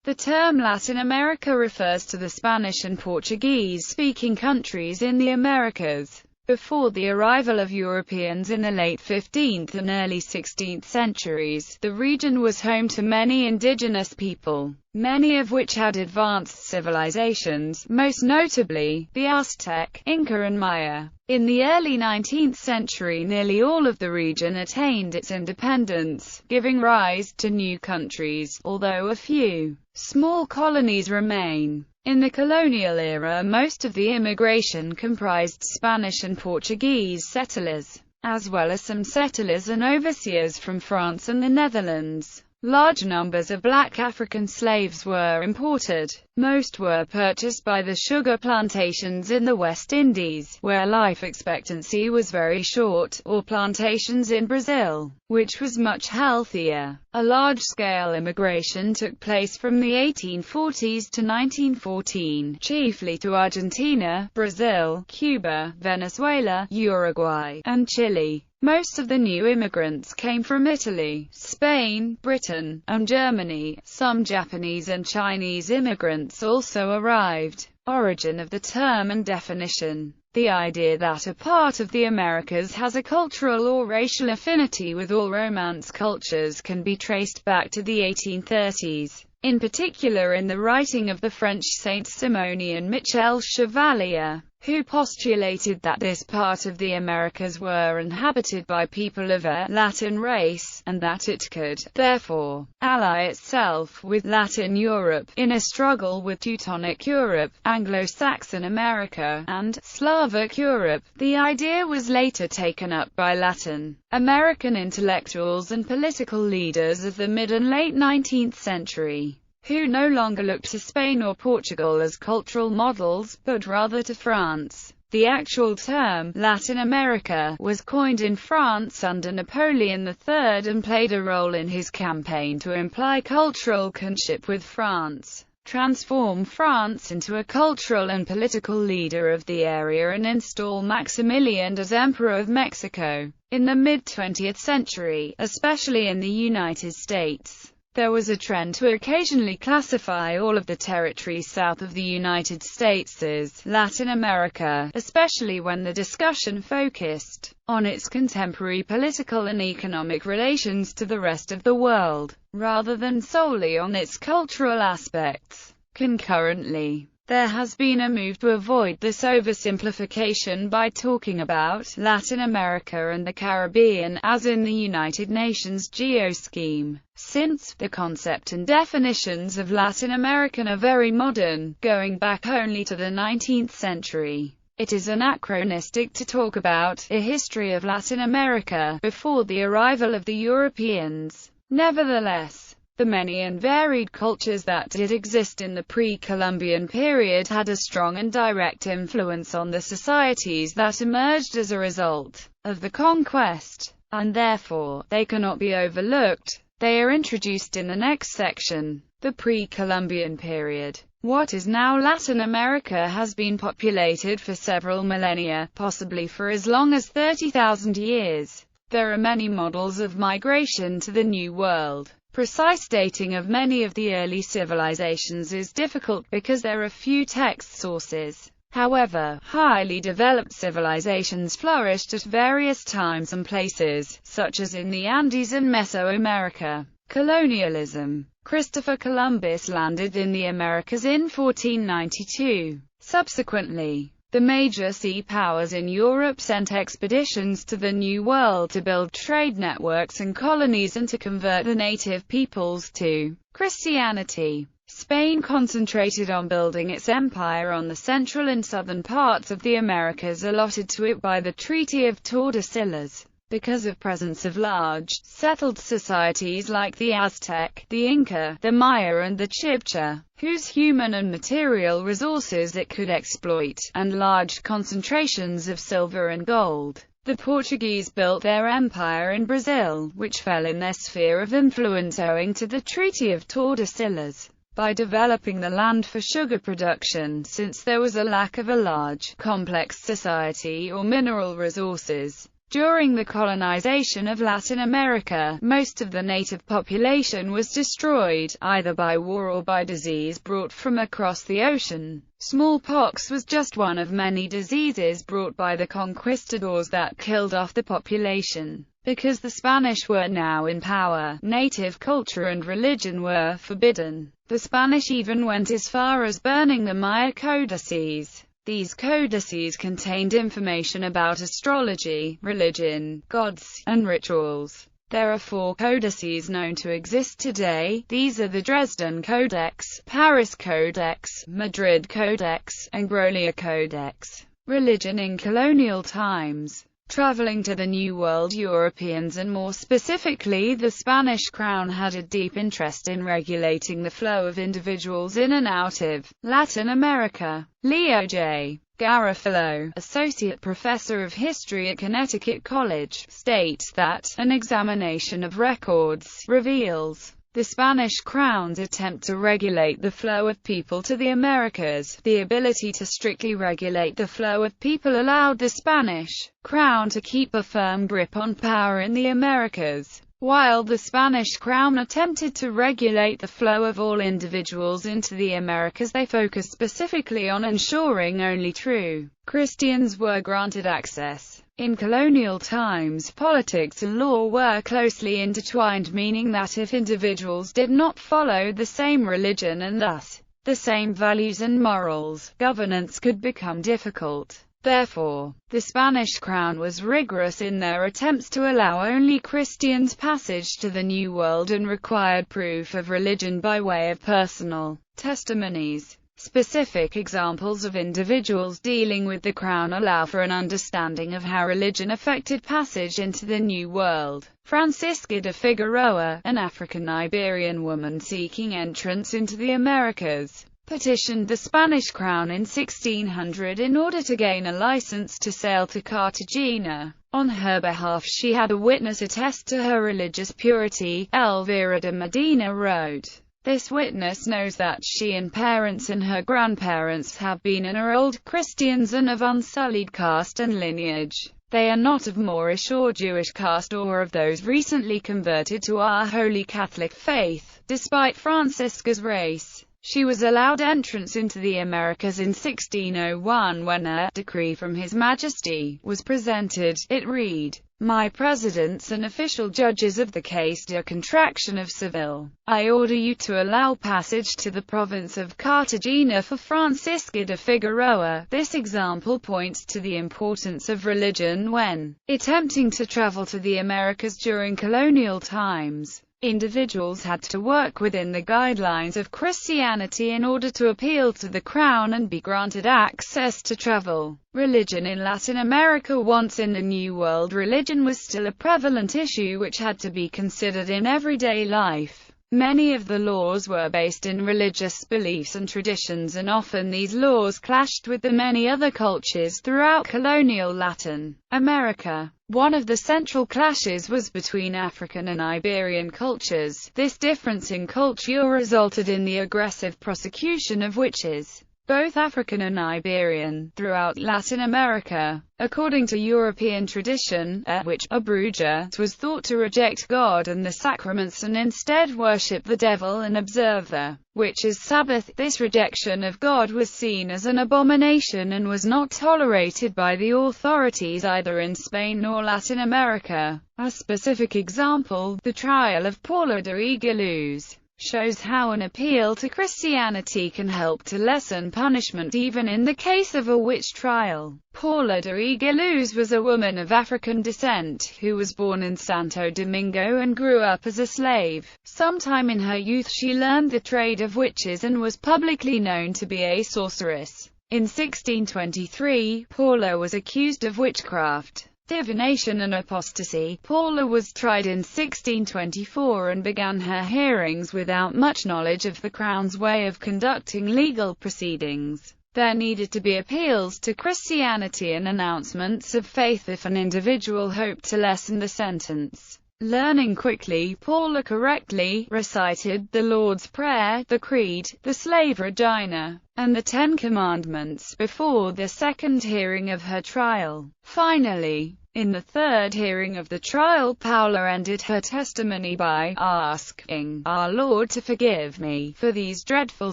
The term Latin America refers to the Spanish and Portuguese-speaking countries in the Americas. Before the arrival of Europeans in the late 15th and early 16th centuries, the region was home to many indigenous people, many of which had advanced civilizations, most notably, the Aztec, Inca and Maya. In the early 19th century, nearly all of the region attained its independence, giving rise to new countries, although a few small colonies remain. In the colonial era, most of the immigration comprised Spanish and Portuguese settlers, as well as some settlers and overseers from France and the Netherlands. Large numbers of black African slaves were imported. Most were purchased by the sugar plantations in the West Indies, where life expectancy was very short, or plantations in Brazil, which was much healthier. A large-scale immigration took place from the 1840s to 1914, chiefly to Argentina, Brazil, Cuba, Venezuela, Uruguay, and Chile. Most of the new immigrants came from Italy, Spain, Britain, and Germany. Some Japanese and Chinese immigrants also arrived. Origin of the term and definition. The idea that a part of the Americas has a cultural or racial affinity with all Romance cultures can be traced back to the 1830s. In particular in the writing of the French Saints Simone and Michel Chevalier, who postulated that this part of the Americas were inhabited by people of a Latin race, and that it could, therefore, ally itself with Latin Europe, in a struggle with Teutonic Europe, Anglo-Saxon America, and Slavic Europe. The idea was later taken up by Latin American intellectuals and political leaders of the mid and late 19th century, who no longer looked to Spain or Portugal as cultural models, but rather to France. The actual term, Latin America, was coined in France under Napoleon III and played a role in his campaign to imply cultural kinship with France, transform France into a cultural and political leader of the area, and install Maximilian as Emperor of Mexico. In the mid-20th century, especially in the United States, there was a trend to occasionally classify all of the territory south of the United States as Latin America, especially when the discussion focused on its contemporary political and economic relations to the rest of the world, rather than solely on its cultural aspects. Concurrently, there has been a move to avoid this oversimplification by talking about Latin America and the Caribbean, as in the United Nations Geo-scheme. Since the concept and definitions of Latin American are very modern, going back only to the 19th century, it is anachronistic to talk about a history of Latin America before the arrival of the Europeans. Nevertheless, the many and varied cultures that did exist in the pre-Columbian period had a strong and direct influence on the societies that emerged as a result of the conquest, and therefore, they cannot be overlooked. They are introduced in the next section. The pre-Columbian period. What is now Latin America has been populated for several millennia, possibly for as long as 30,000 years. There are many models of migration to the New World. Precise dating of many of the early civilizations is difficult because there are few text sources. However, highly developed civilizations flourished at various times and places, such as in the Andes and Mesoamerica. Colonialism. Christopher Columbus landed in the Americas in 1492. Subsequently, the major sea powers in Europe sent expeditions to the New World to build trade networks and colonies and to convert the native peoples to Christianity. Spain concentrated on building its empire on the central and southern parts of the Americas allotted to it by the Treaty of Tordesillas. Because of presence of large, settled societies like the Aztec, the Inca, the Maya and the Chibcha, whose human and material resources it could exploit, and large concentrations of silver and gold, the Portuguese built their empire in Brazil, which fell in their sphere of influence owing to the Treaty of Tordesillas. By developing the land for sugar production, since there was a lack of a large, complex society or mineral resources, During the colonization of Latin America, most of the native population was destroyed, either by war or by disease brought from across the ocean. Smallpox was just one of many diseases brought by the conquistadors that killed off the population. Because the Spanish were now in power, native culture and religion were forbidden. The Spanish even went as far as burning the Maya codices. These codices contained information about astrology, religion, gods, and rituals. There are 4 codices known to exist today. These are the Dresden Codex, Paris Codex, Madrid Codex, and Grolier Codex. Religion in colonial times. Traveling to the New World, Europeans and more specifically the Spanish crown had a deep interest in regulating the flow of individuals in and out of Latin America. Leo J. Garofalo, associate professor of history at Connecticut College, states that an examination of records reveals the Spanish crown's attempt to regulate the flow of people to the Americas. The ability to strictly regulate the flow of people allowed the Spanish crown to keep a firm grip on power in the Americas. While the Spanish crown attempted to regulate the flow of all individuals into the Americas, they focused specifically on ensuring only true Christians were granted access. In colonial times, politics and law were closely intertwined, meaning that if individuals did not follow the same religion and thus the same values and morals, governance could become difficult. Therefore, the Spanish crown was rigorous in their attempts to allow only Christians passage to the New World and required proof of religion by way of personal testimonies. Specific examples of individuals dealing with the crown allow for an understanding of how religion affected passage into the New World. Francisca de Figueroa, an African-Iberian woman seeking entrance into the Americas, petitioned the Spanish crown in 1600 in order to gain a license to sail to Cartagena. On her behalf she had a witness attest to her religious purity. Elvira de Medina wrote, "This witness knows that she and parents and her grandparents have been and are old Christians and of unsullied caste and lineage. They are not of Moorish or Jewish caste or of those recently converted to our Holy Catholic faith." Despite Francisca's race, she was allowed entrance into the Americas in 1601 when a decree from His Majesty was presented. It read, "My presidents and official judges of the case de contraction of Seville, I order you to allow passage to the province of Cartagena for Francisca de Figueroa." This example points to the importance of religion when attempting to travel to the Americas during colonial times. Individuals had to work within the guidelines of Christianity in order to appeal to the crown and be granted access to travel. Religion in Latin America. Once in the New World, religion was still a prevalent issue which had to be considered in everyday life. Many of the laws were based in religious beliefs and traditions, and often these laws clashed with the many other cultures throughout colonial Latin America. One of the central clashes was between African and Iberian cultures. This difference in culture resulted in the aggressive prosecution of witches, both African and Iberian, throughout Latin America. According to European tradition, a witch, a bruja, was thought to reject God and the sacraments and instead worship the devil and observe the witch's Sabbath. This rejection of God was seen as an abomination and was not tolerated by the authorities either in Spain or Latin America. A specific example, the trial of Paula de Regaluz, shows how an appeal to Christianity can help to lessen punishment even in the case of a witch trial. Paula de Regaluz was a woman of African descent, who was born in Santo Domingo and grew up as a slave. Sometime in her youth she learned the trade of witches and was publicly known to be a sorceress. In 1623, Paula was accused of witchcraft, divination and apostasy. Paula was tried in 1624 and began her hearings without much knowledge of the Crown's way of conducting legal proceedings. There needed to be appeals to Christianity and announcements of faith if an individual hoped to lessen the sentence. Learning quickly, Paula correctly recited the Lord's Prayer, the Creed, the Slave Regina, and the Ten Commandments before the second hearing of her trial. Finally, In the third hearing of the trial, Paula ended her testimony by asking our Lord to forgive me for these dreadful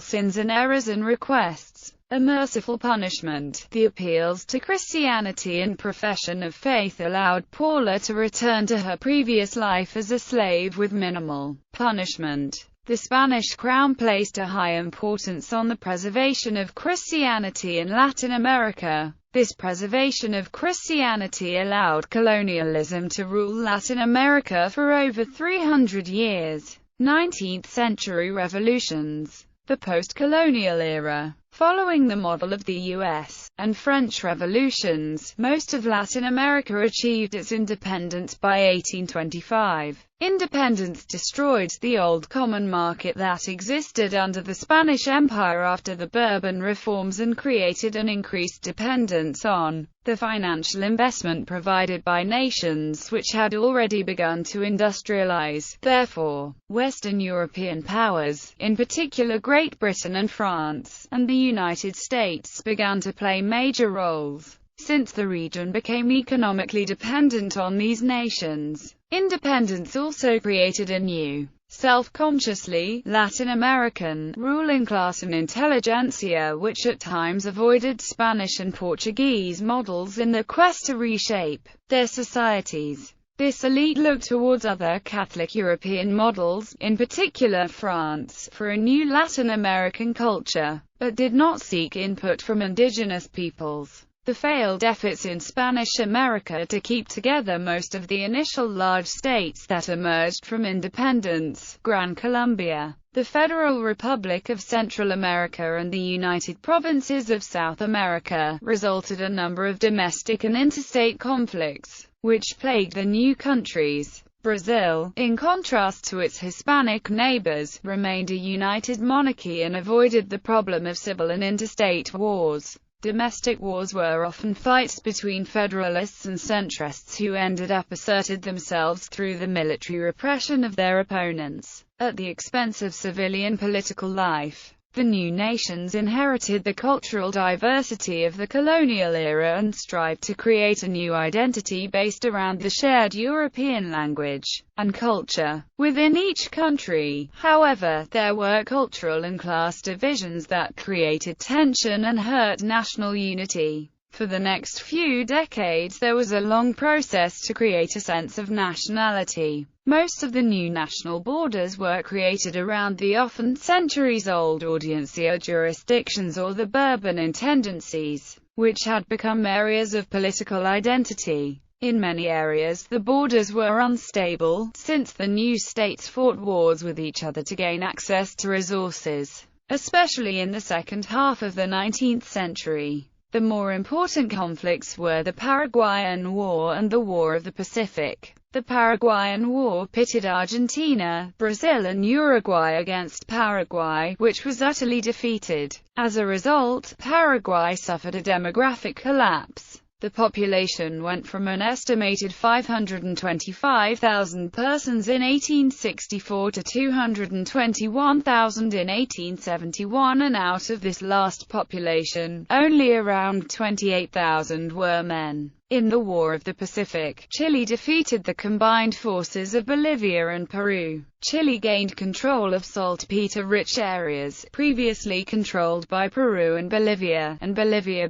sins and errors, and requests a merciful punishment. The appeals to Christianity and profession of faith allowed Paula to return to her previous life as a slave with minimal punishment. The Spanish crown placed a high importance on the preservation of Christianity in Latin America. This preservation of Christianity allowed colonialism to rule Latin America for over 300 years. 19th century revolutions. The post-colonial era. Following the model of the U.S. and French revolutions, most of Latin America achieved its independence by 1825. Independence destroyed the old common market that existed under the Spanish Empire after the Bourbon reforms and created an increased dependence on the financial investment provided by nations which had already begun to industrialize. Therefore, Western European powers, in particular Great Britain and France, and the United States, began to play major roles. Since the region became economically dependent on these nations, independence also created a new, self-consciously Latin American ruling class and intelligentsia which at times avoided Spanish and Portuguese models in the quest to reshape their societies. This elite looked towards other Catholic European models, in particular France, for a new Latin American culture, but did not seek input from indigenous peoples. The failed efforts in Spanish America to keep together most of the initial large states that emerged from independence, Gran Colombia, the Federal Republic of Central America and the United Provinces of South America, resulted in a number of domestic and interstate conflicts, which plagued the new countries. Brazil, in contrast to its Hispanic neighbors, remained a united monarchy and avoided the problem of civil and interstate wars. Domestic wars were often fights between federalists and centrists who ended up asserted themselves through the military repression of their opponents, at the expense of civilian political life. The new nations inherited the cultural diversity of the colonial era and strived to create a new identity based around the shared European language and culture. Within each country, however, there were cultural and class divisions that created tension and hurt national unity. For the next few decades there was a long process to create a sense of nationality. Most of the new national borders were created around the often centuries-old audiencia jurisdictions or the Bourbon intendancies, which had become areas of political identity. In many areas the borders were unstable, since the new states fought wars with each other to gain access to resources, especially in the second half of the 19th century. The more important conflicts were the Paraguayan War and the War of the Pacific. The Paraguayan War pitted Argentina, Brazil and Uruguay against Paraguay, which was utterly defeated. As a result, Paraguay suffered a demographic collapse. The population went from an estimated 525,000 persons in 1864 to 221,000 in 1871, and out of this last population, only around 28,000 were men. In the War of the Pacific, Chile defeated the combined forces of Bolivia and Peru. Chile gained control of saltpeter-rich areas, previously controlled by Peru and Bolivia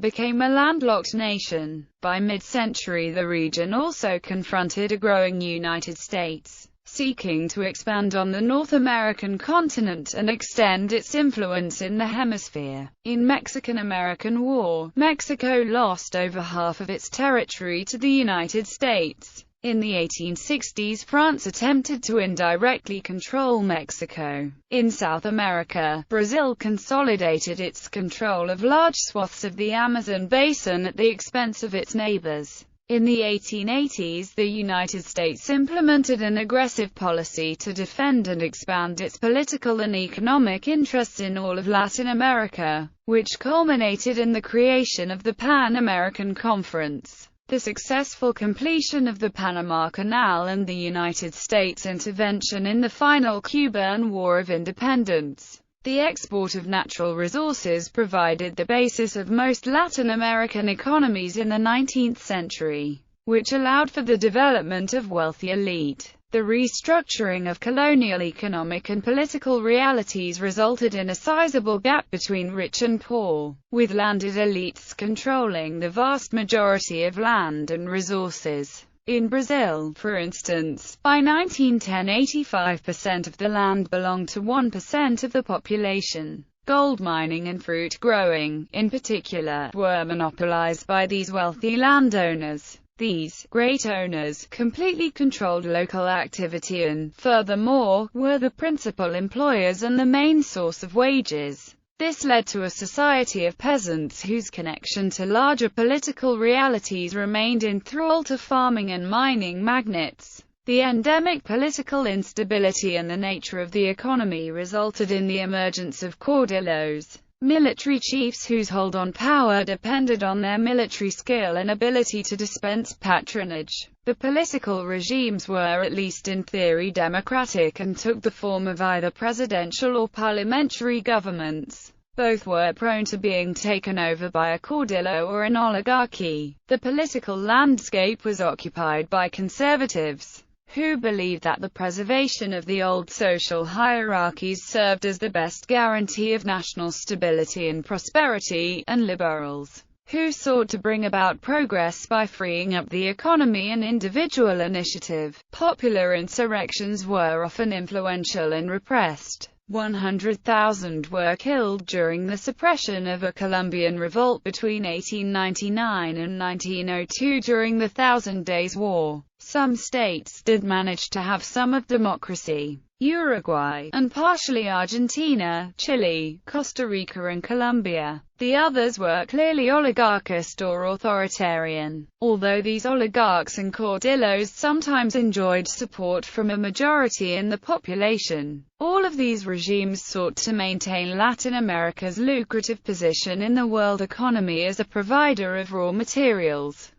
became a landlocked nation. By mid-century the region also confronted a growing United States, seeking to expand on the North American continent and extend its influence in the hemisphere. In Mexican-American War, Mexico lost over half of its territory to the United States. In the 1860s, France attempted to indirectly control Mexico. In South America, Brazil consolidated its control of large swaths of the Amazon basin at the expense of its neighbors. In the 1880s, the United States implemented an aggressive policy to defend and expand its political and economic interests in all of Latin America, which culminated in the creation of the Pan-American Conference. The successful completion of the Panama Canal and the United States intervention in the final Cuban War of Independence. The export of natural resources provided the basis of most Latin American economies in the 19th century. which allowed for the development of wealthy elite. The restructuring of colonial economic and political realities resulted in a sizable gap between rich and poor, with landed elites controlling the vast majority of land and resources. In Brazil, for instance, by 1910 85% of the land belonged to 1% of the population. Gold mining and fruit growing, in particular, were monopolized by these wealthy landowners. These great owners completely controlled local activity and, furthermore, were the principal employers and the main source of wages. This led to a society of peasants whose connection to larger political realities remained in thrall to farming and mining magnates. The endemic political instability and the nature of the economy resulted in the emergence of caudillos, military chiefs whose hold on power depended on their military skill and ability to dispense patronage. The political regimes were, at least in theory, democratic and took the form of either presidential or parliamentary governments. Both were prone to being taken over by a caudillo or an oligarchy. The political landscape was occupied by conservatives, who believed that the preservation of the old social hierarchies served as the best guarantee of national stability and prosperity, and liberals, who sought to bring about progress by freeing up the economy and individual initiative. Popular insurrections were often influential and repressed. 100,000 were killed during the suppression of a Colombian revolt between 1899 and 1902 during the Thousand Days War. Some states did manage to have some of democracy. Uruguay, and partially Argentina, Chile, Costa Rica and Colombia. The others were clearly oligarchist or authoritarian. Although these oligarchs and caudillos sometimes enjoyed support from a majority in the population, all of these regimes sought to maintain Latin America's lucrative position in the world economy as a provider of raw materials.